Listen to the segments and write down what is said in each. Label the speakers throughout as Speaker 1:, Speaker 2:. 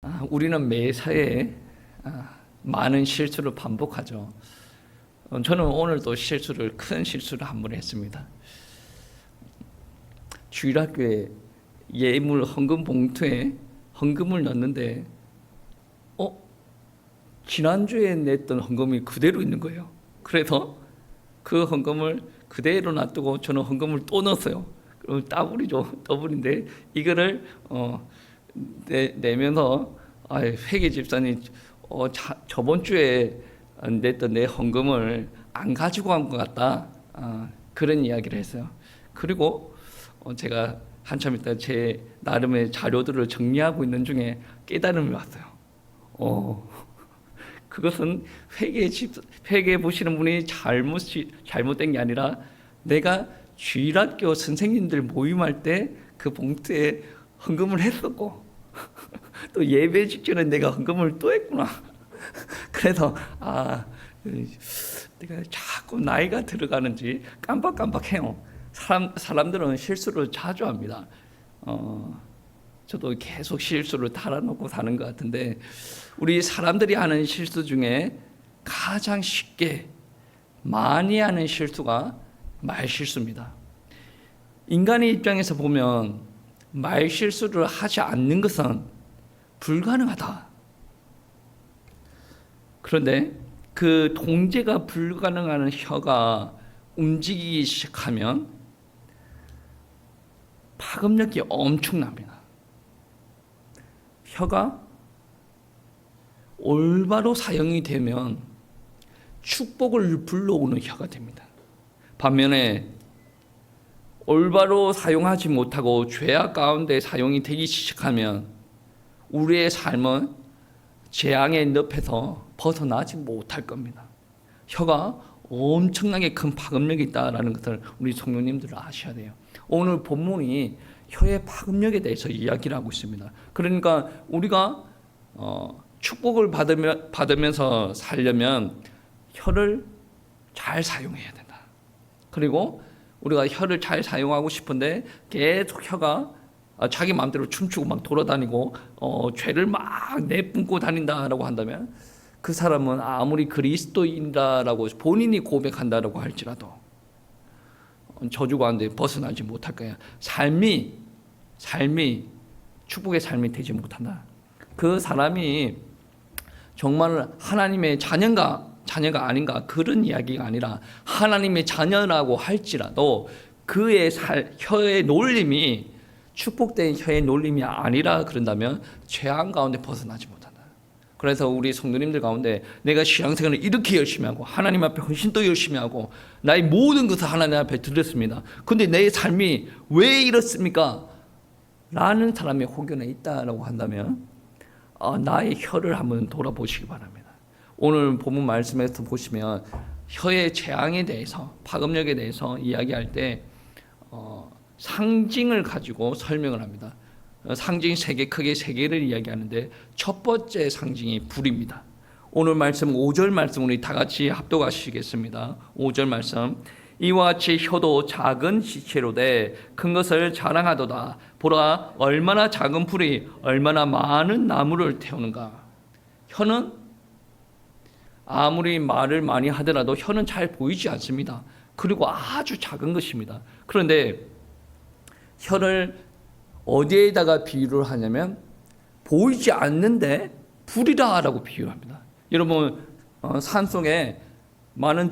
Speaker 1: 우리는 매사에 많은 실수를 반복하죠. 저는 오늘도 큰 실수를 한 번 했습니다. 주일학교에 예물 헌금 봉투에 헌금을 넣었는데 지난주에 냈던 헌금이 그대로 있는 거예요. 그래서 그 헌금을 그대로 놔두고 저는 헌금을 또 넣었어요. 그럼 더블이죠. 더블인데 이거를 내면서 회계 집사님 저번 주에 냈던 내 헌금을 안 가지고 간 것 같다. 그런 이야기를 했어요. 그리고 제가 한참 있다 제 나름의 자료들을 정리하고 있는 중에 깨달음이 왔어요. 그것은 회계 보시는 분이 잘못된 게 아니라 내가 주일학교 선생님들 모임할 때 그 봉투에 헌금을 했었고 또 예배 직전에 내가 헌금을 또 했구나. 그래서 내가 자꾸 나이가 들어가는지 깜빡깜빡해요. 사람들은 실수를 자주 합니다. 저도 계속 실수를 달아놓고 사는 것 같은데 우리 사람들이 하는 실수 중에 가장 쉽게 많이 하는 실수가 말실수입니다. 인간의 입장에서 보면 말실수를 하지 않는 것은 불가능하다. 그런데 그 통제가 불가능한 혀가 움직이기 시작하면 파급력이 엄청납니다. 혀가 올바로 사용이 되면 축복을 불러오는 혀가 됩니다. 반면에 올바로 사용하지 못하고 죄악 가운데 사용이 되기 시작하면 우리의 삶은 재앙의 늪에서 벗어나지 못할 겁니다. 혀가 엄청나게 큰 파급력이 있다는 것을 우리 성도님들은 아셔야 돼요. 오늘 본문이 혀의 파급력에 대해서 이야기를 하고 있습니다. 그러니까 우리가 축복을 받으면서 살려면 혀를 잘 사용해야 된다. 그리고 우리가 혀를 잘 사용하고 싶은데 계속 혀가 자기 마음대로 춤추고 막 돌아다니고 죄를 막 내뿜고 다닌다라고 한다면 그 사람은 아무리 그리스도인이라고 본인이 고백한다라고 할지라도 저주 가운데 벗어나지 못할 거야. 삶이 축복의 삶이 되지 못한다. 그 사람이 정말 하나님의 자녀가 아닌가 그런 이야기가 아니라 하나님의 자녀라고 할지라도 그의 혀의 놀림이 축복된 혀의 놀림이 아니라 그런다면 죄악 가운데 벗어나지 못한다. 그래서 우리 성도님들 가운데 내가 신앙생활을 이렇게 열심히 하고 하나님 앞에 훨씬 더 열심히 하고 나의 모든 것을 하나님 앞에 드렸습니다. 그런데 내 삶이 왜 이렇습니까? 라는 사람의 혹연에 있다라고 한다면 나의 혀를 한번 돌아보시기 바랍니다. 오늘 본문 말씀에서 보시면 혀의 재앙에 대해서 파급력에 대해서 이야기할 때 상징을 가지고 설명을 합니다. 상징이 크게 세 개를 이야기하는데 첫 번째 상징이 불입니다. 오늘 말씀 5절 말씀 우리 다 같이 합독하시겠습니다. 5절 말씀 이와 같이 혀도 작은 시체로되 큰 것을 자랑하도다. 보라 얼마나 작은 불이 얼마나 많은 나무를 태우는가. 혀는 아무리 말을 많이 하더라도 혀는 잘 보이지 않습니다. 그리고 아주 작은 것입니다. 그런데 혀를 어디에다가 비유를 하냐면 보이지 않는데 불이다라고 비유합니다. 여러분 산속에 많은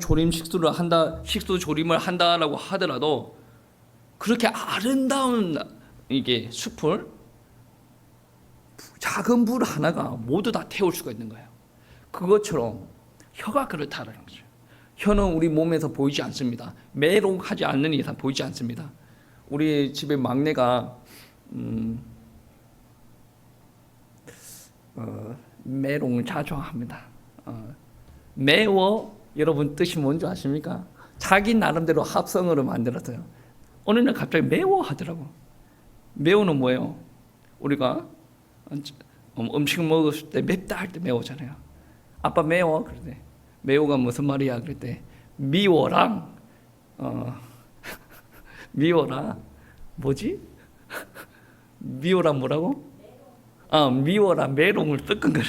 Speaker 1: 식수 조림을 한다라고 하더라도 그렇게 아름다운 이게 숲을 작은 불 하나가 모두 다 태울 수가 있는 거예요. 그것처럼 혀가 그렇다라는 거죠. 혀는 우리 몸에서 보이지 않습니다. 매롱하지 않는 이상 보이지 않습니다. 우리 집에 막내가 매롱을 자주 합니다. 매워 여러분 뜻이 뭔지 아십니까? 자기 나름대로 합성어로 만들었어요. 어느 날 갑자기 매워 하더라고. 매워는 뭐예요? 우리가 음식 먹었을 때 맵다 할 때 매우잖아요. 아빠 매워? 그러대. 매워가 무슨 말이야? 그랬대. 미워랑 미워라 뭐지? 미워라 뭐라고? 미워랑 메롱을 섞은 거래.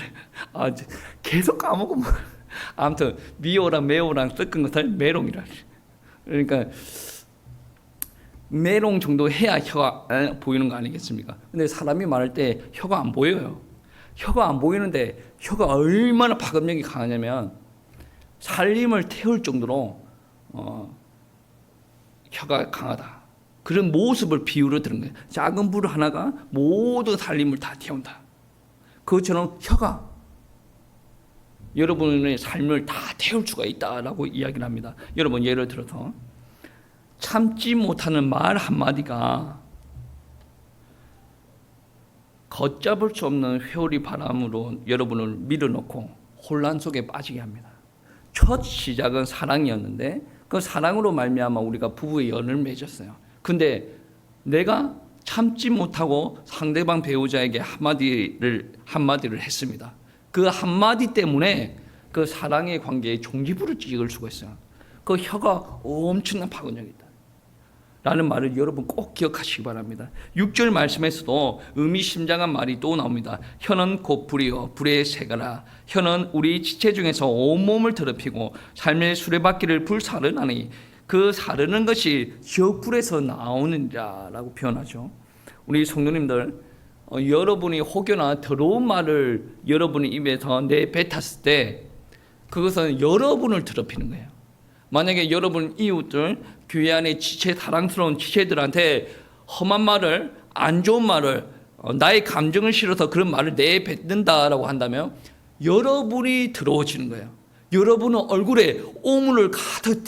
Speaker 1: 계속 까먹으면 아무튼 미워랑 매워랑 섞은 것을 메롱이라. 그러니까 메롱 정도 해야 혀가 보이는 거 아니겠습니까? 근데 사람이 말할 때 혀가 안 보여요. 혀가 안 보이는데 혀가 얼마나 파급력이 강하냐면 살림을 태울 정도로 혀가 강하다. 그런 모습을 비유로 들은 거예요. 작은 불 하나가 모든 살림을 다 태운다. 그것처럼 혀가 여러분의 삶을 다 태울 수가 있다라고 이야기를 합니다. 여러분 예를 들어서 참지 못하는 말 한마디가 걷잡을 수 없는 회오리 바람으로 여러분을 밀어넣고 혼란 속에 빠지게 합니다. 첫 시작은 사랑이었는데 그 사랑으로 말미암아 우리가 부부의 연을 맺었어요. 근데 내가 참지 못하고 상대방 배우자에게 한마디를 했습니다. 그 한마디 때문에 그 사랑의 관계에 종지부를 찍을 수가 있어요. 그 혀가 엄청난 파급력이 있다 라는 말을 여러분 꼭 기억하시기 바랍니다. 6절 말씀에서도 의미심장한 말이 또 나옵니다. 혀는 곧 불이요 불의 새가라. 혀는 우리 지체 중에서 온몸을 더럽히고 삶의 수레바퀴를 불사르나니 그 사르는 것이 혀불에서 나오느니라 라고 표현하죠. 우리 성도님들 여러분이 혹여나 더러운 말을 여러분의 입에서 내뱉었을 때 그것은 여러분을 더럽히는 거예요. 만약에 여러분 이웃들 교회 안에 지체 사랑스러운 지체들한테 험한 말을 안 좋은 말을 나의 감정을 실어서 그런 말을 내뱉는다라고 한다면 여러분이 더러워지는 거예요. 여러분은 얼굴에 오물을 가득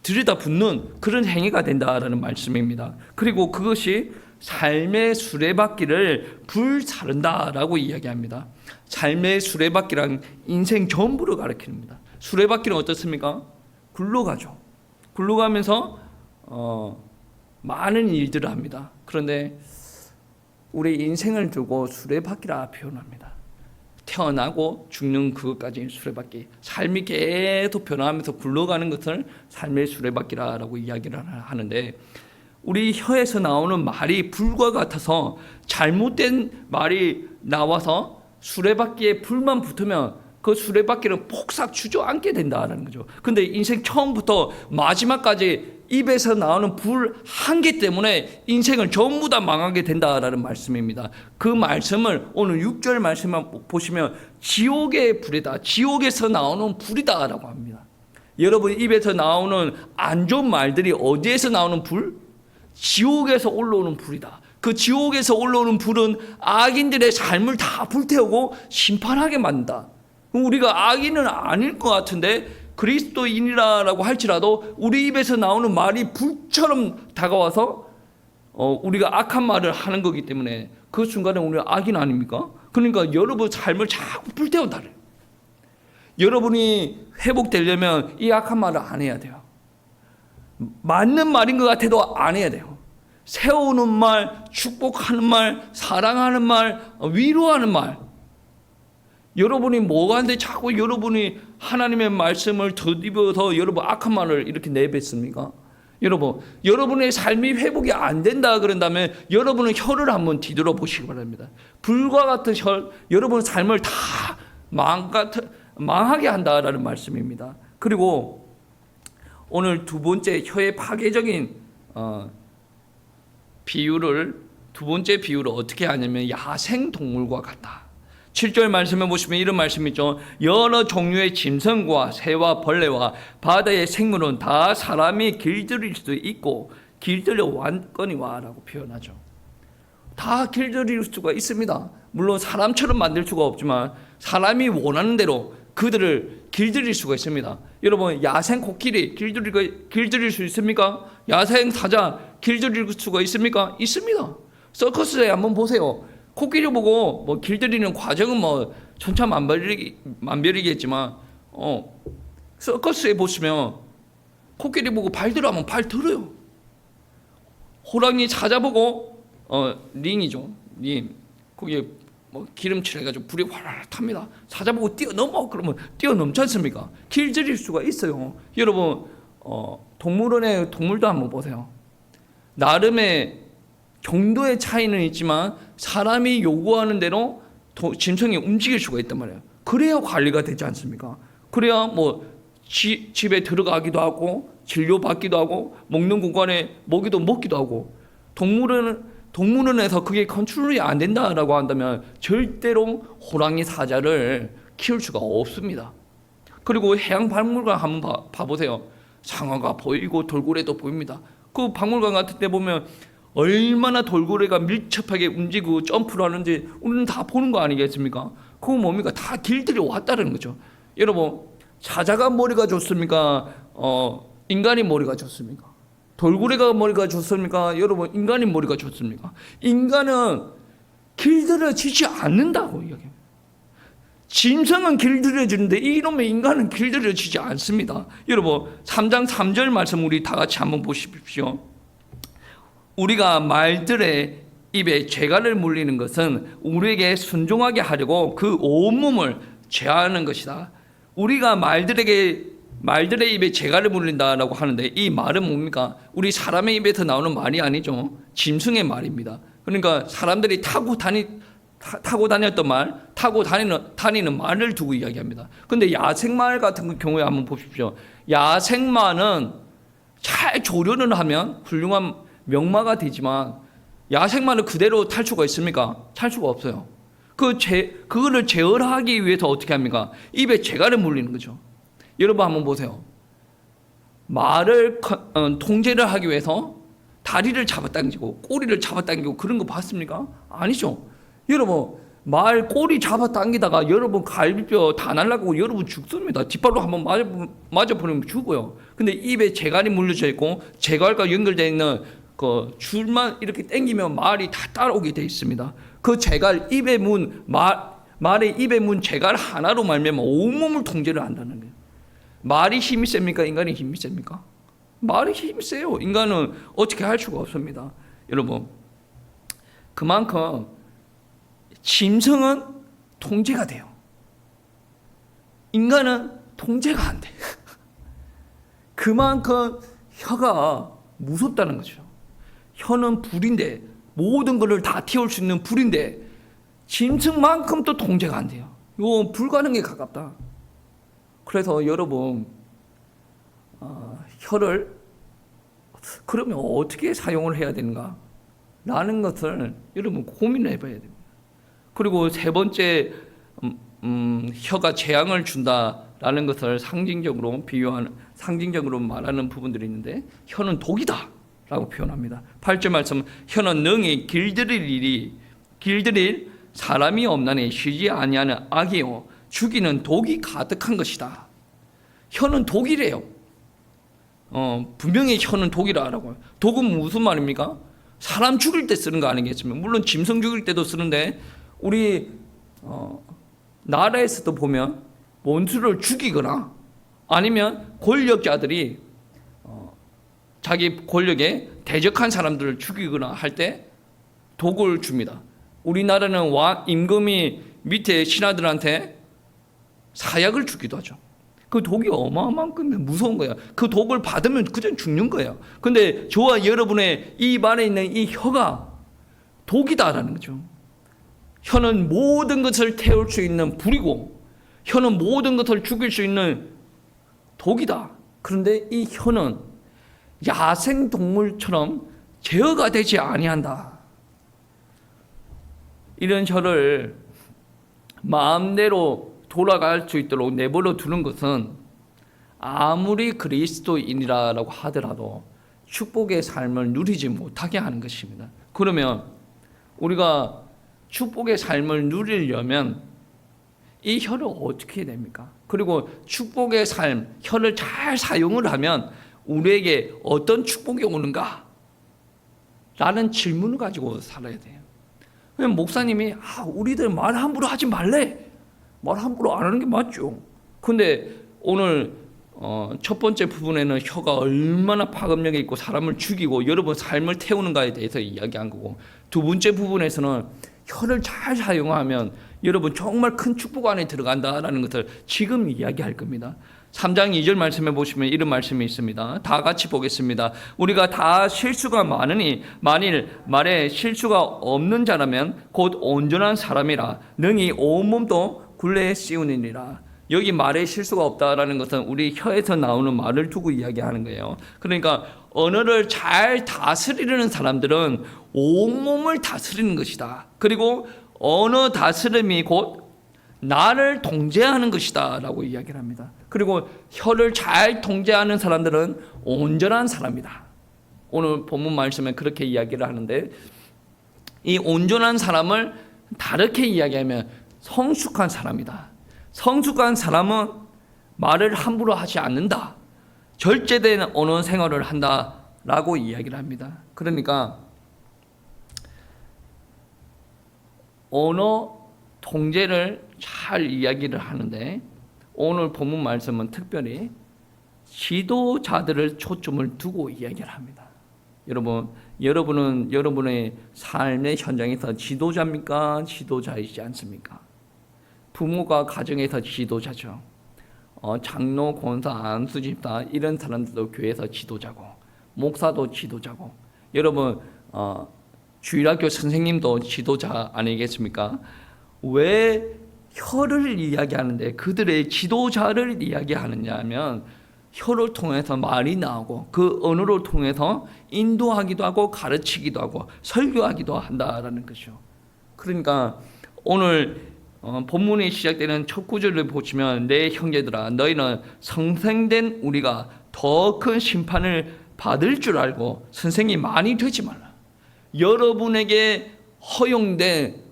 Speaker 1: 들여다붓는 그런 행위가 된다라는 말씀입니다. 그리고 그것이 삶의 수레바퀴를 불사른다라고 이야기합니다. 삶의 수레바퀴란 인생 전부를 가리킵니다. 수레바퀴는 어떻습니까? 굴러가죠. 굴러가면서 많은 일들을 합니다. 그런데 우리 인생을 두고 수레바퀴라 표현합니다. 태어나고 죽는 그것까지 수레바퀴. 삶이 계속 변화하면서 굴러가는 것을 삶의 수레바퀴라고 이야기를 하는데 우리 혀에서 나오는 말이 불과 같아서 잘못된 말이 나와서 수레바퀴에 불만 붙으면 그 수레바퀴는 폭삭 주저앉게 된다는 거죠. 근데 인생 처음부터 마지막까지 입에서 나오는 불 한 개 때문에 인생을 전부 다 망하게 된다라는 말씀입니다. 그 말씀을 오늘 6절 말씀만 보시면 지옥의 불이다. 지옥에서 나오는 불이다라고 합니다. 여러분 입에서 나오는 안 좋은 말들이 어디에서 나오는 불? 지옥에서 올라오는 불이다. 그 지옥에서 올라오는 불은 악인들의 삶을 다 불태우고 심판하게 만든다. 우리가 악인은 아닐 것 같은데 그리스도인이라고 할지라도 우리 입에서 나오는 말이 불처럼 다가와서 우리가 악한 말을 하는 거기 때문에 그 순간에 우리가 악인 아닙니까? 그러니까 여러분 삶을 자꾸 불태운다. 여러분이 회복되려면 이 악한 말을 안 해야 돼요. 맞는 말인 것 같아도 안 해야 돼요. 세우는 말, 축복하는 말, 사랑하는 말, 위로하는 말. 여러분이 뭐가 하는데 자꾸 여러분이 하나님의 말씀을 덧입어서 여러분 악한 말을 이렇게 내뱉습니까? 여러분의 삶이 회복이 안 된다 그런다면 여러분은 혀를 한번 뒤돌아 보시기 바랍니다. 불과 같은 혀, 여러분 삶을 다 망하게 한다라는 말씀입니다. 그리고 오늘 두 번째 혀의 파괴적인 두 번째 비유를 어떻게 하냐면 야생 동물과 같다. 7절 말씀에 보시면 이런 말씀이 있죠. 여러 종류의 짐승과 새와 벌레와 바다의 생물은 다 사람이 길들일 수도 있고 길들여 왔거니와 라고 표현하죠. 다 길들일 수가 있습니다. 물론 사람처럼 만들 수가 없지만 사람이 원하는 대로 그들을 길들일 수가 있습니다. 여러분 야생 코끼리 길들일 수 있습니까? 야생 사자 길들일 수가 있습니까? 있습니다. 서커스에 한번 보세요. 코끼리 보고 뭐 길들이는 과정은 뭐 천차만별이겠지만 서커스에 보시면 코끼리 보고 발 들어 하면 발 들어요. 호랑이 찾아보고 링이죠. 링 거기에 뭐 기름칠 해가지고 불이 활활 탑니다. 찾아보고 뛰어넘어 그러면 뛰어넘지 않습니까? 길들일 수가 있어요. 여러분 동물원의 동물도 한번 보세요. 나름의 정도의 차이는 있지만 사람이 요구하는 대로 짐승이 움직일 수가 있단 말이에요. 그래야 관리가 되지 않습니까? 그래야 뭐 집에 들어가기도 하고 진료받기도 하고 먹는 공간에 먹기도 하고. 동물원에서 그게 컨트롤이 안 된다라고 한다면 절대로 호랑이 사자를 키울 수가 없습니다. 그리고 해양 박물관 한번 봐보세요. 상어가 보이고 돌고래도 보입니다. 그 박물관 같은 데 보면 얼마나 돌고래가 밀접하게 움직이고 점프를 하는지 우리는 다 보는 거 아니겠습니까? 그거 뭡니까? 다 길들여 왔다는 거죠. 여러분, 사자가 머리가 좋습니까? 인간이 머리가 좋습니까? 돌고래가 머리가 좋습니까? 여러분, 인간이 머리가 좋습니까? 인간은 길들여지지 않는다고 이야기합니다. 짐승은 길들여지는데 이놈의 인간은 길들여지지 않습니다. 여러분, 3장 3절 말씀 우리 다 같이 한번 보십시오. 우리가 말들의 입에 재갈을 물리는 것은 우리에게 순종하게 하려고 그 온몸을 제하는 것이다. 우리가 말들의 입에 재갈을 물린다라고 하는데 이 말은 뭡니까? 우리 사람의 입에서 나오는 말이 아니죠. 짐승의 말입니다. 그러니까 사람들이 타고 다녔던 말, 타고 다니는 말을 두고 이야기합니다. 근데 야생말 같은 경우에 한번 보십시오. 야생마는 잘 조련을 하면 훌륭한 명마가 되지만 야생마는 그대로 탈 수가 있습니까? 탈 수가 없어요. 그거를 제어하기 위해서 어떻게 합니까? 입에 재갈을 물리는 거죠. 여러분 한번 보세요. 말을 통제를 하기 위해서 다리를 잡아당기고 꼬리를 잡아당기고 그런 거 봤습니까? 아니죠. 여러분, 말 꼬리 잡아당기다가 여러분 갈비뼈 다 날라가고 여러분 죽습니다. 뒷발로 한번 맞아버리면 죽어요. 근데 입에 재갈이 물려져 있고 재갈과 연결되어 있는 그 줄만 이렇게 당기면 말이 다 따라오게 되어 있습니다. 그 재갈 말의 입에 문 재갈 하나로 말미암아 온몸을 통제를 한다는 거예요. 말이 힘이 셉니까? 인간이 힘이 셉니까? 말이 힘이 세요. 인간은 어떻게 할 수가 없습니다. 여러분, 그만큼 짐승은 통제가 돼요. 인간은 통제가 안 돼. 그만큼 혀가 무섭다는 거죠. 혀는 불인데, 모든 것을 다 태울 수 있는 불인데 짐승만큼 또 통제가 안 돼요. 이거 불가능에 가깝다. 그래서 여러분, 혀를 그러면 어떻게 사용을 해야 되는가? 라는 것을 여러분 고민을 해봐야 됩니다. 그리고 세 번째, 혀가 재앙을 준다라는 것을 상징적으로 말하는 부분들이 있는데, 혀는 독이다 라고 표현합니다. 8절 말씀, 혀는 능히 길들일 사람이 없나니 쉬지 아니하는 악이요 죽이는 독이 가득한 것이다. 혀는 독이래요. 분명히 혀는 독이라고. 독은 무슨 말입니까? 사람 죽일 때 쓰는 거 아니겠습니까? 물론 짐승 죽일 때도 쓰는데 우리 나라에서도 보면 원수를 죽이거나 아니면 권력자들이 자기 권력에 대적한 사람들을 죽이거나 할 때 독을 줍니다. 우리나라는 임금이 밑에 신하들한테 사약을 주기도 하죠. 그 독이 어마어마한 무서운 거야. 그 독을 받으면 그냥 죽는 거예요. 근데 저와 여러분의 입 안에 있는 이 혀가 독이다라는 거죠. 혀는 모든 것을 태울 수 있는 불이고, 혀는 모든 것을 죽일 수 있는 독이다. 그런데 이 혀는 야생 동물처럼 제어가 되지 아니한다. 이런 혀를 마음대로 돌아갈 수 있도록 내버려 두는 것은 아무리 그리스도인이라고 하더라도 축복의 삶을 누리지 못하게 하는 것입니다. 그러면 우리가 축복의 삶을 누리려면 이 혀를 어떻게 해야 됩니까? 그리고 축복의 삶, 혀를 잘 사용을 하면 우리에게 어떤 축복이 오는가? 라는 질문을 가지고 살아야 돼요. 그냥 목사님이 우리들 말 함부로 하지 말래. 말 함부로 안 하는 게 맞죠. 근데 오늘 첫 번째 부분에는 혀가 얼마나 파급력이 있고 사람을 죽이고 여러분 삶을 태우는가에 대해서 이야기한 거고, 두 번째 부분에서는 혀를 잘 사용하면 여러분 정말 큰 축복 안에 들어간다라는 것을 지금 이야기할 겁니다. 3장 2절 말씀해 보시면 이런 말씀이 있습니다. 다 같이 보겠습니다. 우리가 다 실수가 많으니 만일 말에 실수가 없는 자라면 곧 온전한 사람이라 능히 온몸도 굴레에 씌우느니라. 여기 말에 실수가 없다라는 것은 우리 혀에서 나오는 말을 두고 이야기하는 거예요. 그러니까 언어를 잘 다스리는 사람들은 온몸을 다스리는 것이다. 그리고 언어 다스림이 곧 나를 통제하는 것이다 라고 이야기를 합니다. 그리고 혀를 잘 통제하는 사람들은 온전한 사람이다. 오늘 본문 말씀에 그렇게 이야기를 하는데, 이 온전한 사람을 다르게 이야기하면 성숙한 사람이다. 성숙한 사람은 말을 함부로 하지 않는다. 절제된 언어 생활을 한다라고 이야기를 합니다. 그러니까 언어 통제를 잘 이야기를 하는데, 오늘 본문 말씀은 특별히 지도자들을 초점을 두고 이야기를 합니다. 여러분은 여러분의 삶의 현장에서 지도자입니까? 지도자이지 않습니까? 부모가 가정에서 지도자죠. 장로, 권사, 안수 집사 이런 사람들도 교회에서 지도자고, 목사도 지도자고, 여러분 주일학교 선생님도 지도자 아니겠습니까? 왜 혀를 이야기하는데 그들의 지도자를 이야기하느냐 하면, 혀를 통해서 말이 나오고 그 언어를 통해서 인도하기도 하고 가르치기도 하고 설교하기도 한다라는 것이죠. 그러니까 오늘 본문이 시작되는 첫 구절을 보시면, 내 형제들아 너희는 성생된 우리가 더 큰 심판을 받을 줄 알고 선생이 많이 되지 말라. 여러분에게 허용된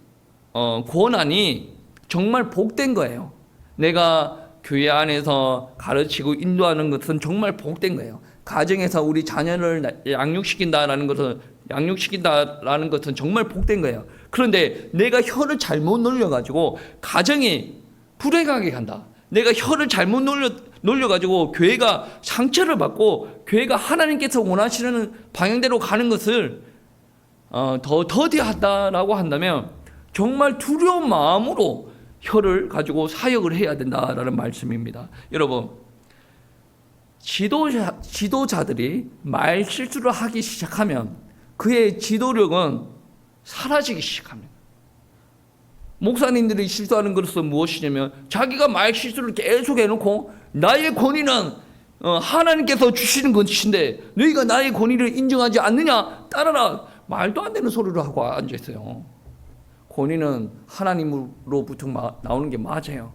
Speaker 1: 권한이 정말 복된 거예요. 내가 교회 안에서 가르치고 인도하는 것은 정말 복된 거예요. 가정에서 우리 자녀를 양육시킨다라는 것은 정말 복된 거예요. 그런데 내가 혀를 잘못 놀려가지고 가정이 불행하게 간다. 내가 혀를 잘못 놀려가지고 교회가 상처를 받고 교회가 하나님께서 원하시는 방향대로 가는 것을 더 더디하다라고 한다면 정말 두려운 마음으로 혀를 가지고 사역을 해야 된다라는 말씀입니다. 여러분, 지도자들이 말 실수를 하기 시작하면 그의 지도력은 사라지기 시작합니다. 목사님들이 실수하는 것은 무엇이냐면, 자기가 말 실수를 계속 해놓고 나의 권위는 하나님께서 주시는 것인데 너희가 나의 권위를 인정하지 않느냐, 따라라, 말도 안 되는 소리를 하고 앉아있어요. 권위는 하나님으로부터 나오는 게 맞아요.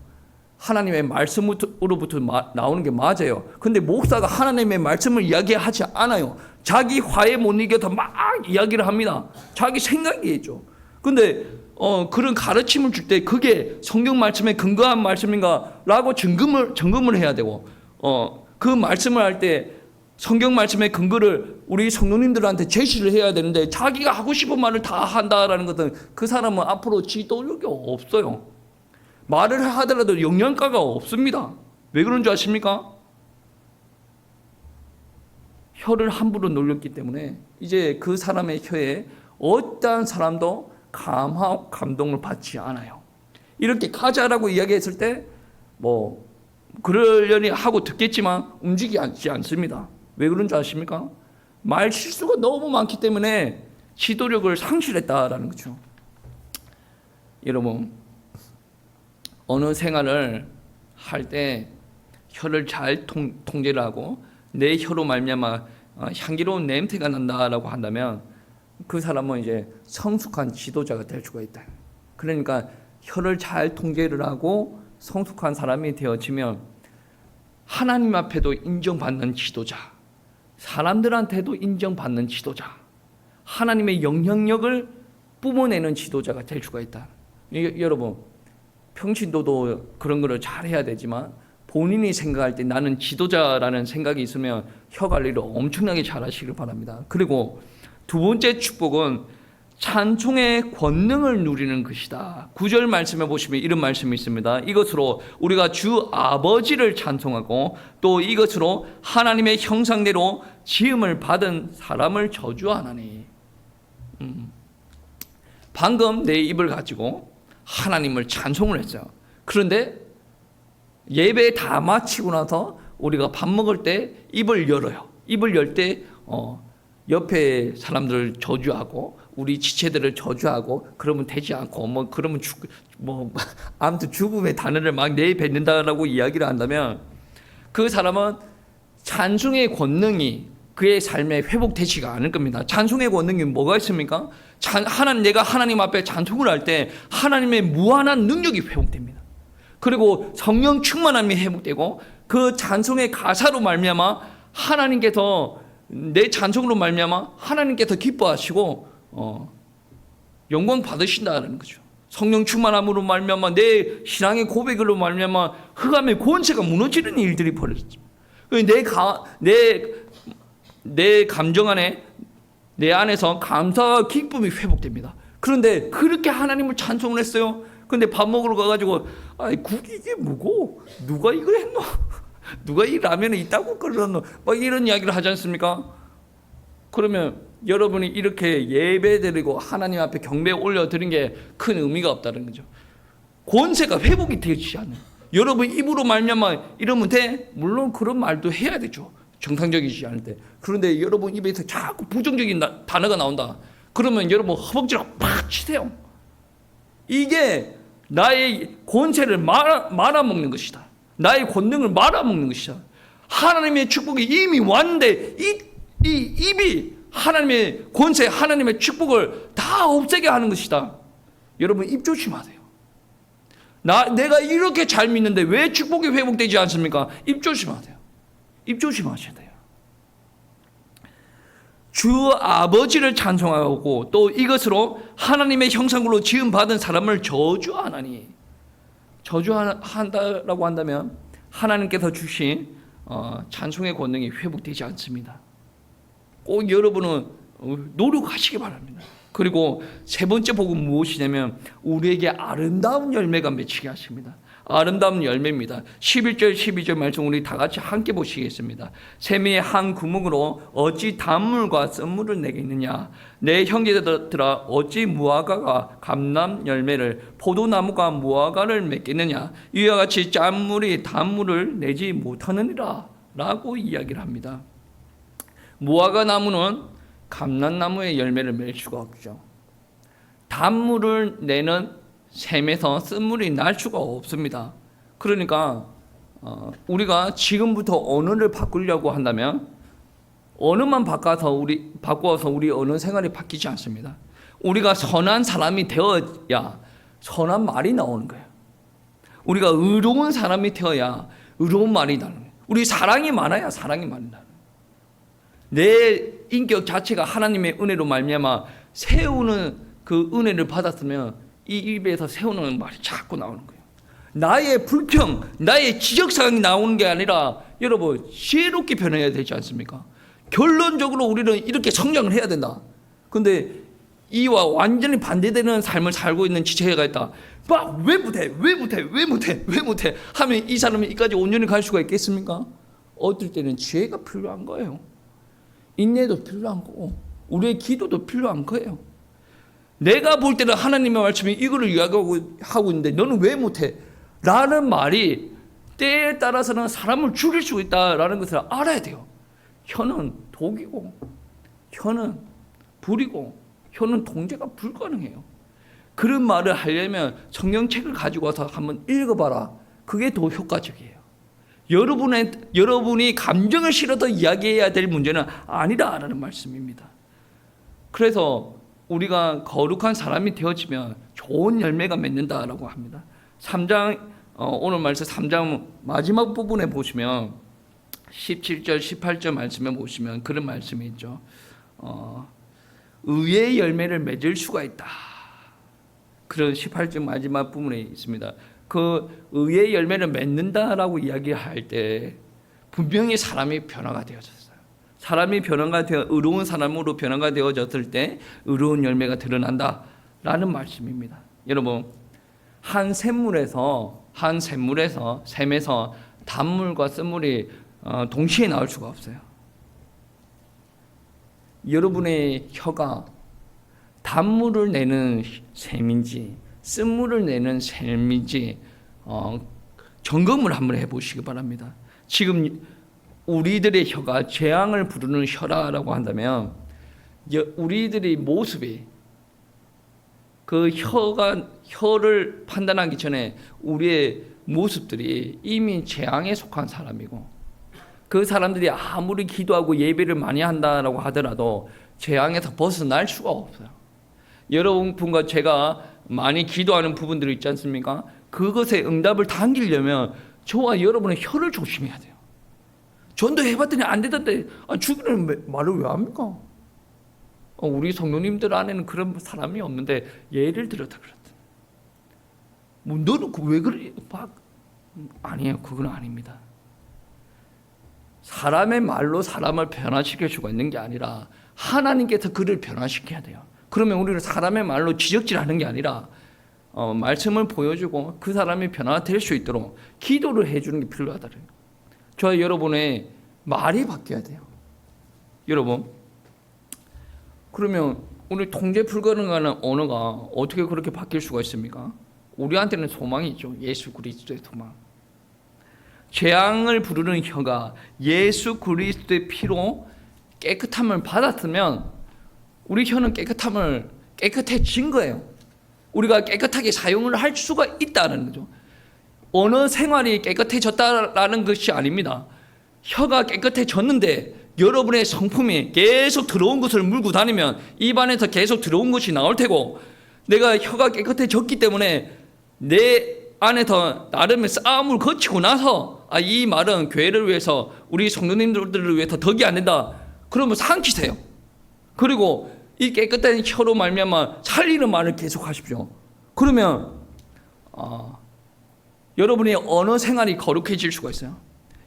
Speaker 1: 하나님의 말씀으로부터 나오는 게 맞아요. 근데 목사가 하나님의 말씀을 이야기하지 않아요. 자기 화에 못 이겨서 막 이야기를 합니다. 자기 생각이죠. 근데 그런 가르침을 줄 때 그게 성경 말씀에 근거한 말씀인가 라고 점검을 해야 되고, 그 말씀을 할 때 성경 말씀의 근거를 우리 성도님들한테 제시를 해야 되는데, 자기가 하고 싶은 말을 다 한다라는 것은 그 사람은 앞으로 지도력이 없어요. 말을 하더라도 영양가가 없습니다. 왜 그런 줄 아십니까? 혀를 함부로 놀렸기 때문에 이제 그 사람의 혀에 어떠한 사람도 감동을 받지 않아요. 이렇게 가자라고 이야기했을 때 그러려니 하고 듣겠지만 움직이지 않습니다. 왜 그런 줄 아십니까? 말 실수가 너무 많기 때문에 지도력을 상실했다라는 거죠. 여러분, 어느 생활을 할 때 혀를 잘 통제를 하고 내 혀로 말미암아 향기로운 냄새가 난다라고 한다면 그 사람은 이제 성숙한 지도자가 될 수가 있다. 그러니까 혀를 잘 통제를 하고 성숙한 사람이 되어지면 하나님 앞에도 인정받는 지도자, 사람들한테도 인정받는 지도자, 하나님의 영향력을 뿜어내는 지도자가 될 수가 있다. 여러분, 평신도도 그런 거를 잘해야 되지만 본인이 생각할 때 나는 지도자라는 생각이 있으면 혀 관리를 엄청나게 잘하시길 바랍니다. 그리고 두 번째 축복은 찬송의 권능을 누리는 것이다. 9절 말씀에 보시면 이런 말씀이 있습니다. 이것으로 우리가 주 아버지를 찬송하고 또 이것으로 하나님의 형상대로 지음을 받은 사람을 저주하나니. 방금 내 입을 가지고 하나님을 찬송을 했어요. 그런데 예배 다 마치고 나서 우리가 밥 먹을 때 입을 열어요. 입을 열 때 옆에 사람들을 저주하고 우리 지체들을 저주하고 그러면 되지 않고 뭐 그러면 아무튼 죽음의 단어를 막 내뱉는다라고 이야기를 한다면 그 사람은 찬송의 권능이 그의 삶에 회복되지가 않을 겁니다. 찬송의 권능이 뭐가 있습니까? 내가 하나님 앞에 찬송을 할 때 하나님의 무한한 능력이 회복됩니다. 그리고 성령 충만함이 회복되고 그 찬송의 가사로 말미암아 하나님께서 내 찬송으로 말미암아 하나님께서 기뻐하시고 영광 받으신다는 거죠. 성령 충만함으로 말미암아 내 신앙의 고백으로 말미암아 흑암의 권세가 무너지는 일들이 벌어졌죠. 내 감정 안에 내 안에서 감사와 기쁨이 회복됩니다. 그런데 그렇게 하나님을 찬송을 했어요. 근데 밥 먹으러 가가지고 국이 이게 뭐고 누가 이거 했노? 누가 이 라면에 있다고 끓였노? 막 이런 이야기를 하지 않습니까? 그러면 여러분이 이렇게 예배드리고 하나님 앞에 경배에 올려드린 게 큰 의미가 없다는 거죠. 권세가 회복이 되지 않아요. 여러분 입으로 말미암아 이러면 돼? 물론 그런 말도 해야 되죠. 정상적이지 않을 때. 그런데 여러분 입에서 자꾸 부정적인 단어가 나온다. 그러면 여러분 허벅지를 팍 치세요. 이게 나의 권세를 말아먹는 것이다. 나의 권능을 말아먹는 것이다. 하나님의 축복이 이미 왔는데 이 입이 하나님의 권세, 하나님의 축복을 다 없애게 하는 것이다. 여러분 입 조심하세요. 내가 이렇게 잘 믿는데 왜 축복이 회복되지 않습니까? 입 조심하세요. 입 조심하셔야 돼요. 주 아버지를 찬송하고 또 이것으로 하나님의 형상으로 지음받은 사람을 저주하나니, 저주한다라고 한다면 하나님께서 주신 찬송의 권능이 회복되지 않습니다. 꼭 여러분은 노력하시기 바랍니다. 그리고 세 번째 복은 무엇이냐면 우리에게 아름다운 열매가 맺히게 하십니다. 아름다운 열매입니다. 11절 12절 말씀 우리 다 같이 함께 보시겠습니다. 세미의 한 구멍으로 어찌 단물과 쓴물을 내겠느냐. 내 형제들아 어찌 무화과가 감람 열매를 포도나무가 무화과를 맺겠느냐. 이와 같이 짠물이 단물을 내지 못하느니라 라고 이야기를 합니다. 무화과 나무는 감람나무의 열매를 맺을 수가 없죠. 단물을 내는 샘에서 쓴물이 날 수가 없습니다. 그러니까 우리가 지금부터 언어를 바꾸려고 한다면 언어만 바꿔서 우리 언어 생활이 바뀌지 않습니다. 우리가 선한 사람이 되어야 선한 말이 나오는 거예요. 우리가 의로운 사람이 되어야 의로운 말이 나오는 거예요. 우리 사랑이 많아야 사랑이 많이 나오는 거예요. 내 인격 자체가 하나님의 은혜로 말미암아 세우는 그 은혜를 받았으면 이 입에서 세우는 말이 자꾸 나오는 거예요. 나의 불평, 나의 지적사항이 나오는 게 아니라 여러분 지혜롭게 변해야 되지 않습니까? 결론적으로 우리는 이렇게 성장을 해야 된다. 근데 이와 완전히 반대되는 삶을 살고 있는 지체가 있다. 막 왜 못해 하면 이 사람이 이까지 온전히 갈 수가 있겠습니까? 어떨 때는 지혜가 필요한 거예요. 인내도 필요한 거고 우리의 기도도 필요한 거예요. 내가 볼 때는 하나님의 말씀이 이거를 이야기하고 있는데 너는 왜 못해? 라는 말이 때에 따라서는 사람을 죽일 수 있다라는 것을 알아야 돼요. 혀는 독이고 혀는 불이고 혀는 통제가 불가능해요. 그런 말을 하려면 성경책을 가지고 와서 한번 읽어봐라. 그게 더 효과적이에요. 여러분이 감정을 실어서 이야기해야 될 문제는 아니다라는 말씀입니다. 그래서 우리가 거룩한 사람이 되어지면 좋은 열매가 맺는다라고 합니다. 3장 오늘 말씀 3장 마지막 부분에 보시면 17절 18절 말씀에 보시면 그런 말씀이 있죠. 의의 열매를 맺을 수가 있다. 그런 18절 마지막 부분에 있습니다. 그 의의 열매를 맺는다라고 이야기할 때 분명히 사람이 변화가 되어졌어요. 사람이 변화가 되어 의로운 사람으로 변화가 되어졌을 때 의로운 열매가 드러난다라는 말씀입니다. 여러분 한 샘에서 단물과 쓴물이 동시에 나올 수가 없어요. 여러분의 혀가 단물을 내는 샘인지 쓴물을 내는 샘인지 점검을 한번 해보시기 바랍니다. 지금 우리들의 혀가 재앙을 부르는 혀라고 한다면 우리들의 모습이 그 혀를 판단하기 전에 우리의 모습들이 이미 재앙에 속한 사람이고, 그 사람들이 아무리 기도하고 예배를 많이 한다라고 하더라도 재앙에서 벗어날 수가 없어요. 여러분과 제가 많이 기도하는 부분들이 있지 않습니까? 그것에 응답을 당기려면 저와 여러분의 혀를 조심해야 돼요. 전도해봤더니 안 되던데 죽이는 말을 왜 합니까? 우리 성도님들 안에는 그런 사람이 없는데 예를 들어서 그렇다. 뭐 너는 왜 그래? 아니에요. 그건 아닙니다. 사람의 말로 사람을 변화시킬 수가 있는 게 아니라 하나님께서 그를 변화시켜야 돼요. 그러면 우리는 사람의 말로 지적질하는 게 아니라 말씀을 보여주고 그 사람이 변화될 수 있도록 기도를 해주는 게 필요하다. 저와 여러분의 말이 바뀌어야 돼요. 여러분, 그러면 우리 통제 불가능한 언어가 어떻게 그렇게 바뀔 수가 있습니까? 우리한테는 소망이 있죠. 예수 그리스도의 소망. 재앙을 부르는 혀가 예수 그리스도의 피로 깨끗함을 받았으면 우리 혀는 깨끗해진 거예요. 우리가 깨끗하게 사용을 할 수가 있다는 거죠. 언어 생활이 깨끗해졌다라는 것이 아닙니다. 혀가 깨끗해졌는데 여러분의 성품이 계속 들어온 것을 물고 다니면 입안에서 계속 들어온 것이 나올 테고, 내가 혀가 깨끗해졌기 때문에 내 안에서 나름의 싸움을 거치고 나서 이 말은 교회를 위해서 우리 성도님들을 위해서 덕이 안 된다. 그러면 상치세요. 그리고 이 깨끗한 혀로 말미암아 살리는 말을 계속 하십시오. 그러면 여러분의 언어 생활이 거룩해질 수가 있어요.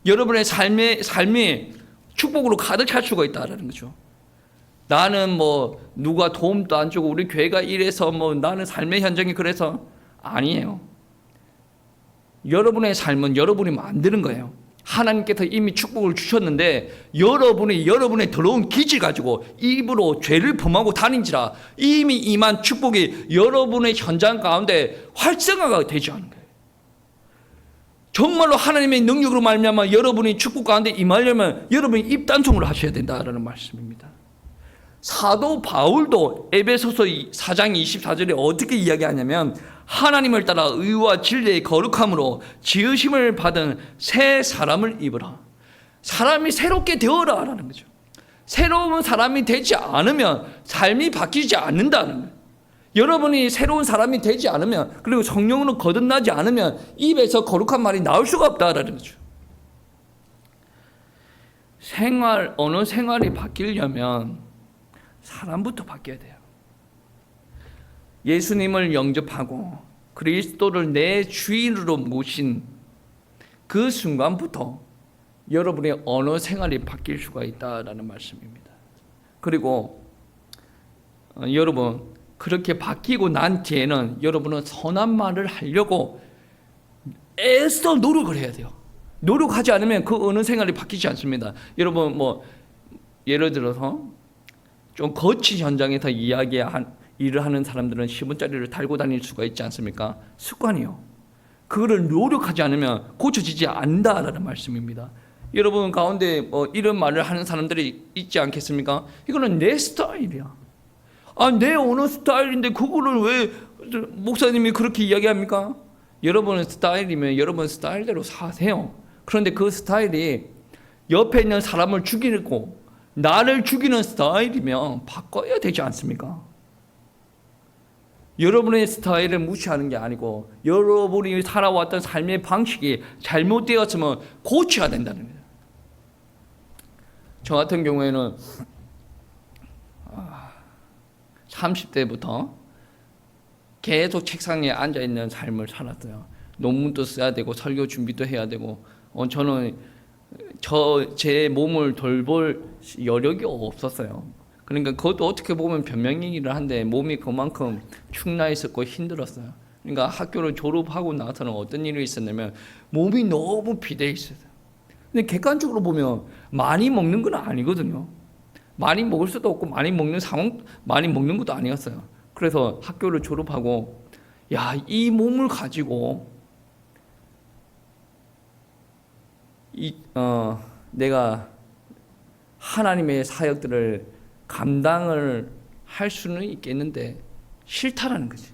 Speaker 1: 여러분의 삶이 축복으로 가득 찰 수가 있다라는 거죠. 나는 뭐 누가 도움도 안 주고 우리 교회가 이래서 뭐 나는 삶의 현장이 그래서 아니에요. 여러분의 삶은 여러분이 만드는 거예요. 하나님께서 이미 축복을 주셨는데 여러분의 더러운 기질 가지고 입으로 죄를 범하고 다닌지라 이미 임한 축복이 여러분의 현장 가운데 활성화가 되지 않은 거예요. 정말로 하나님의 능력으로 말미암아 여러분이 축복 가운데 임하려면 여러분이 입단속을 하셔야 된다라는 말씀입니다. 사도 바울도 에베소서 4장 24절에 어떻게 이야기하냐면 하나님을 따라 의와 진리의 거룩함으로 지으심을 받은 새 사람을 입으라. 사람이 새롭게 되어라 라는 거죠. 새로운 사람이 되지 않으면 삶이 바뀌지 않는다는 거예요. 여러분이 새로운 사람이 되지 않으면, 그리고 성령으로 거듭나지 않으면 입에서 거룩한 말이 나올 수가 없다라는 거죠. 언어 생활이 바뀌려면 사람부터 바뀌어야 돼요. 예수님을 영접하고 그리스도를 내 주인으로 모신 그 순간부터 여러분의 언어 생활이 바뀔 수가 있다라는 말씀입니다. 그리고 여러분, 그렇게 바뀌고 난 뒤에는 여러분은 선한 말을 하려고 애써 노력을 해야 돼요. 노력하지 않으면 그 언어 생활이 바뀌지 않습니다. 여러분, 뭐 예를 들어서 좀 거친 현장에서 일을 하는 사람들은 10원짜리를 달고 다닐 수가 있지 않습니까? 습관이요. 그거를 노력하지 않으면 고쳐지지 않는다라는 말씀입니다. 여러분 가운데 뭐 이런 말을 하는 사람들이 있지 않겠습니까? 이거는 내 스타일이야. 내 언어 스타일인데 그거를 왜 목사님이 그렇게 이야기합니까? 여러분의 스타일이면 여러분 스타일대로 사세요. 그런데 그 스타일이 옆에 있는 사람을 죽이고 나를 죽이는 스타일이면 바꿔야 되지 않습니까? 여러분의 스타일을 무시하는 게 아니고 여러분이 살아왔던 삶의 방식이 잘못되었으면 고쳐야 된다는 거예요. 저 같은 경우에는 30대부터 계속 책상에 앉아있는 삶을 살았어요. 논문도 써야 되고 설교 준비도 해야 되고 저는 제 몸을 돌볼 여력이 없었어요. 그러니까 그것도 어떻게 보면 변명이기는 한데 몸이 그만큼 축나있었고 힘들었어요. 그러니까 학교를 졸업하고 나서는 어떤 일이 있었냐면 몸이 너무 비대해 있어요. 근데 객관적으로 보면 많이 먹는 건 아니거든요. 많이 먹을 수도 없고 많이 먹는 것도 아니었어요. 그래서 학교를 졸업하고 이 몸을 가지고 내가 하나님의 사역들을 감당을 할 수는 있겠는데 싫다라는 거지.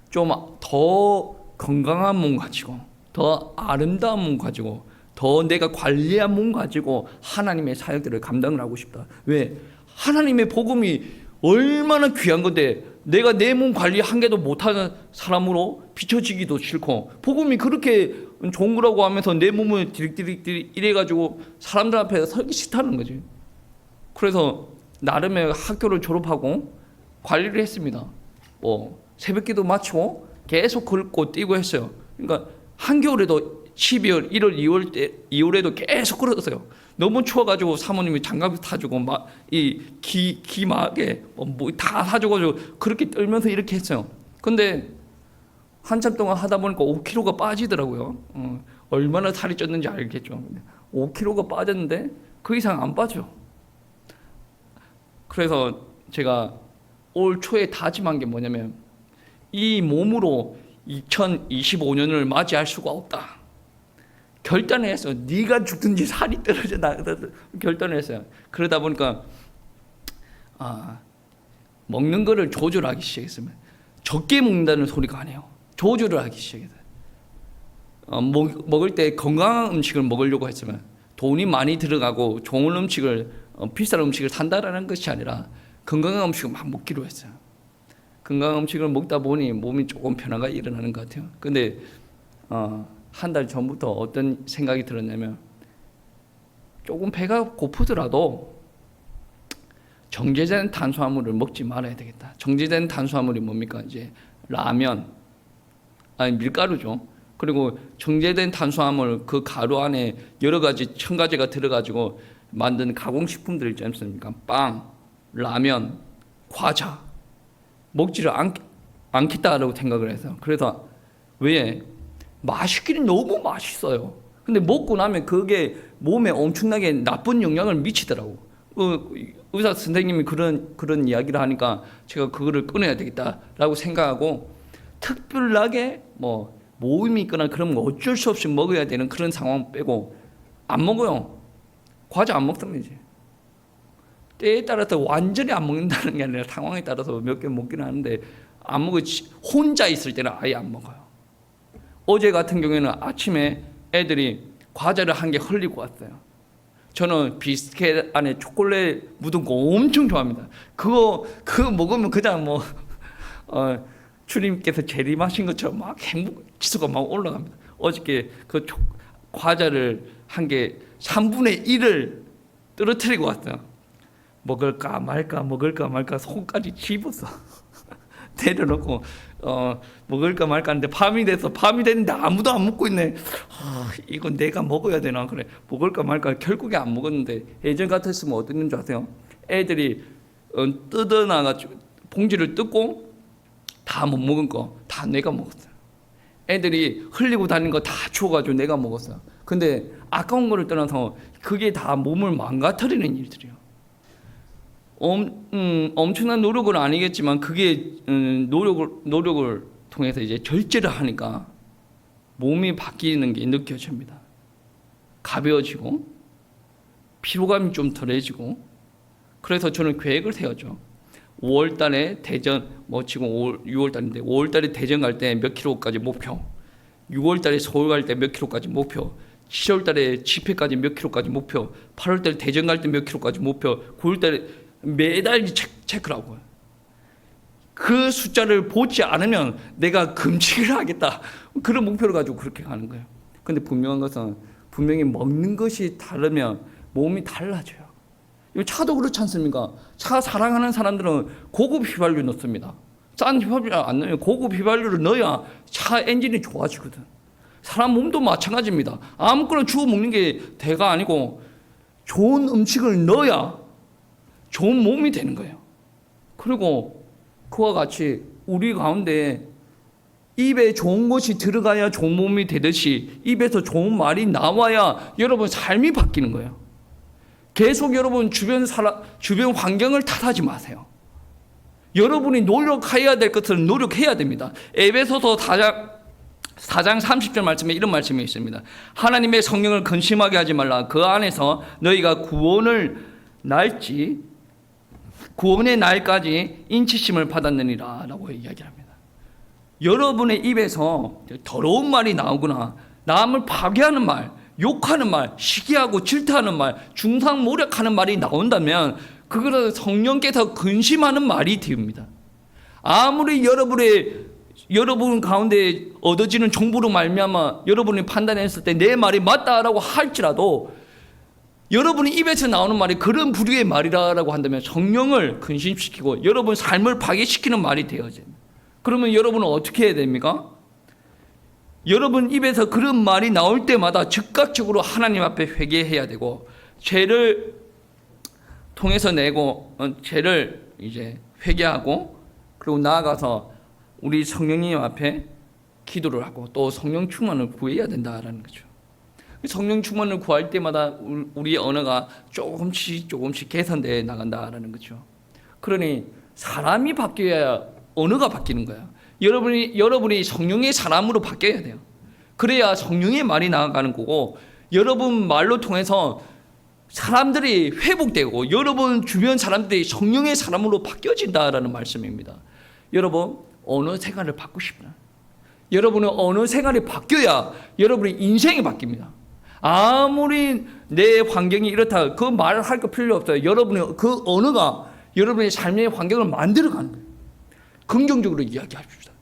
Speaker 1: 좀 더 건강한 몸 가지고, 더 아름다운 몸 가지고, 더 내가 관리한 몸 가지고 하나님의 사역들을 감당을 하고 싶다. 왜? 하나님의 복음이 얼마나 귀한 건데 내가 내 몸 관리 한 개도 못하는 사람으로 비춰지기도 싫고, 복음이 그렇게 좋은 거라고 하면서 내 몸을 디릭디릭 이래가지고 사람들 앞에 서기 싫다는 거지. 그래서 나름의 학교를 졸업하고 관리를 했습니다. 새벽기도 마치고 계속 걷고 뛰고 했어요. 그러니까 한겨울에도 12월, 1월, 2월에도 계속 걸었어요. 너무 추워가지고 사모님이 장갑 사주고 기막에 다 사줘가지고 그렇게 떨면서 이렇게 했어요. 근데 한참 동안 하다 보니까 5kg가 빠지더라고요. 얼마나 살이 쪘는지 알겠죠. 5kg가 빠졌는데 그 이상 안 빠져. 그래서 제가 올 초에 다짐한 게 뭐냐면, 이 몸으로 2025년을 맞이할 수가 없다. 결단을 했어요. 네가 죽든지 살이 떨어져 결단을 했어요. 그러다 보니까 먹는 거를 조절하기 시작했으면 적게 먹는다는 소리가 아니에요. 조절을 하기 시작했어요. 먹을 때 건강한 음식을 먹으려고 했으면 돈이 많이 들어가고 좋은 음식을 비싼 음식을 산다라는 것이 아니라 건강한 음식을 막 먹기로 했어요. 건강한 음식을 먹다 보니 몸이 조금 변화가 일어나는 것 같아요. 근데 한 달 전부터 어떤 생각이 들었냐면, 조금 배가 고프더라도 정제된 탄수화물을 먹지 말아야 되겠다. 정제된 탄수화물이 뭡니까? 이제 라면, 밀가루죠. 그리고 정제된 탄수화물, 그 가루 안에 여러 가지 첨가제가 들어가지고 만든 가공식품들 있지 않습니까? 빵, 라면, 과자 먹지를 않겠다라고 생각을 해서. 그래서 왜? 맛있기는 너무 맛있어요. 근데 먹고 나면 그게 몸에 엄청나게 나쁜 영향을 미치더라고. 의사 선생님이 그런 이야기를 하니까 제가 그거를 끊어야 되겠다라고 생각하고, 특별하게 모임이 있거나 그러면 어쩔 수 없이 먹어야 되는 그런 상황 빼고 안 먹어요. 과자 안 먹습니다. 이제 때에 따라서 완전히 안 먹는다는 게 아니라 상황에 따라서 몇 개 먹기는 하는데, 안 먹어. 혼자 있을 때는 아예 안 먹어요. 어제 같은 경우에는 아침에 애들이 과자를 한 개 흘리고 왔어요. 저는 비스켓 안에 초콜릿 묻은 거 엄청 좋아합니다. 그거 먹으면 그냥 주님께서 재림하신 것처럼 막 행복 지수가 막 올라갑니다. 어저께 그 과자를 한 개 3분의 1을 떨어뜨리고 왔어요. 먹을까 말까 손까지 집었어. 내려놓고 먹을까 말까 하는데 밤이 됐는데 아무도 안 먹고 있네. 이건 내가 먹어야 되나. 그래 먹을까 말까 결국에 안 먹었는데, 예전 같았으면 어땠는 줄 아세요? 애들이 뜯어나가지고 봉지를 뜯고 다 못 먹은 거 다 내가 먹었어요. 애들이 흘리고 다니는 거 다 주워가지고 내가 먹었어요. 근데 아까운 거를 떠나서 그게 다 몸을 망가뜨리는 일들이에요. 엄청난 노력은 아니겠지만 그게 노력을 통해서 이제 절제를 하니까 몸이 바뀌는 게 느껴집니다. 가벼워지고 피로감이 좀 덜해지고. 그래서 저는 계획을 세웠죠. 5월달에 대전, 지금 6월달인데 5월달에 대전 갈 때 몇 킬로까지 목표, 6월달에 서울 갈 때 몇 킬로까지 목표, 7월달에 집회까지 몇 킬로까지 목표, 8월달에 대전 갈 때 몇 킬로까지 목표, 9월달에 매달 체크를 하고요. 그 숫자를 보지 않으면 내가 금식을 하겠다. 그런 목표를 가지고 그렇게 가는 거예요. 근데 분명한 것은, 분명히 먹는 것이 다르면 몸이 달라져요. 차도 그렇지 않습니까? 차 사랑하는 사람들은 고급 휘발유 넣습니다. 싼 휘발유 안 넣어요. 고급 휘발유를 넣어야 차 엔진이 좋아지거든. 사람 몸도 마찬가지입니다. 아무거나 주워 먹는 게 대가 아니고 좋은 음식을 넣어야 좋은 몸이 되는 거예요. 그리고 그와 같이 우리 가운데 입에 좋은 것이 들어가야 좋은 몸이 되듯이 입에서 좋은 말이 나와야 여러분 삶이 바뀌는 거예요. 계속 여러분 주변 환경을 탓하지 마세요. 여러분이 노력해야 될 것을 노력해야 됩니다. 에베소서 4장 4장 30절 말씀에 이런 말씀이 있습니다. 하나님의 성령을 근심하게 하지 말라. 그 안에서 너희가 구원의 날까지 인치심을 받았느니라 라고 이야기합니다. 여러분의 입에서 더러운 말이 나오거나 남을 파괴하는 말, 욕하는 말, 시기하고 질투하는 말, 중상모략하는 말이 나온다면 그것은 성령께서 근심하는 말이 되옵니다. 아무리 여러분 가운데 얻어지는 정보로 말미암아 여러분이 판단했을 때 내 말이 맞다라고 할지라도 여러분의 입에서 나오는 말이 그런 부류의 말이라고 한다면 성령을 근심시키고 여러분 삶을 파괴시키는 말이 되어져요. 그러면 여러분은 어떻게 해야 됩니까? 여러분 입에서 그런 말이 나올 때마다 즉각적으로 하나님 앞에 회개해야 되고 죄를 통해서 죄를 이제 회개하고 그리고 나아가서 우리 성령님 앞에 기도를 하고 또 성령 충만을 구해야 된다라는 거죠. 성령 충만을 구할 때마다 우리의 언어가 조금씩 개선되어 나간다라는 거죠. 그러니 사람이 바뀌어야 언어가 바뀌는 거야. 여러분이 성령의 사람으로 바뀌어야 돼요. 그래야 성령의 말이 나아가는 거고 여러분 말로 통해서 사람들이 회복되고 여러분 주변 사람들이 성령의 사람으로 바뀌어진다라는 말씀입니다. 여러분 언어 생활을 바꾸십니다. 여러분은 언어 생활이 바뀌어야 여러분의 인생이 바뀝니다. 아무리 내 환경이 이렇다 그 말을 할 거 필요 없어요. 여러분의 그 언어가 여러분의 삶의 환경을 만들어가는 거예요. 긍정적으로 이야기합시다.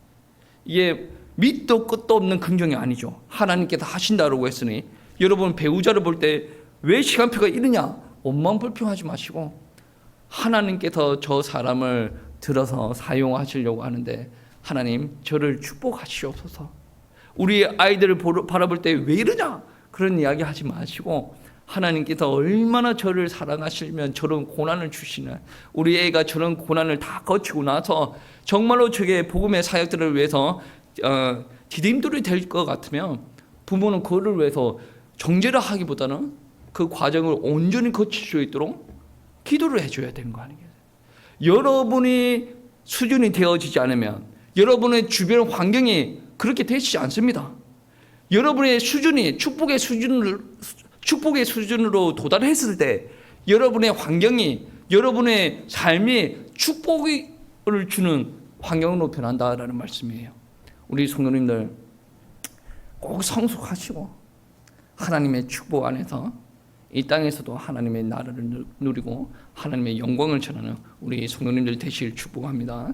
Speaker 1: 이게 밑도 끝도 없는 긍정이 아니죠. 하나님께서 하신다고 했으니 여러분 배우자를 볼 때 왜 시간표가 이러냐 원망 불평하지 마시고 하나님께서 저 사람을 들어서 사용하시려고 하는데 하나님 저를 축복하시옵소서. 우리 아이들을 바라볼 때 왜 이러냐 그런 이야기 하지 마시고 하나님께서 얼마나 저를 사랑하시면 저런 고난을 주시나 우리 애가 저런 고난을 다 거치고 나서 정말로 저게 복음의 사역들을 위해서 디딤돌이 될 것 같으면 부모는 그를 위해서 정죄를 하기보다는 그 과정을 온전히 거칠 수 있도록 기도를 해줘야 되는 거 아니겠어요? 여러분이 수준이 되어지지 않으면 여러분의 주변 환경이 그렇게 되지 않습니다. 여러분의 수준이 축복의 수준으로 도달했을 때 여러분의 환경이 여러분의 삶이 축복을 주는 환경으로 변한다라는 말씀이에요. 우리 성도님들 꼭 성숙하시고 하나님의 축복 안에서 이 땅에서도 하나님의 나라를 누리고 하나님의 영광을 전하는 우리 성도님들 되시길 축복합니다.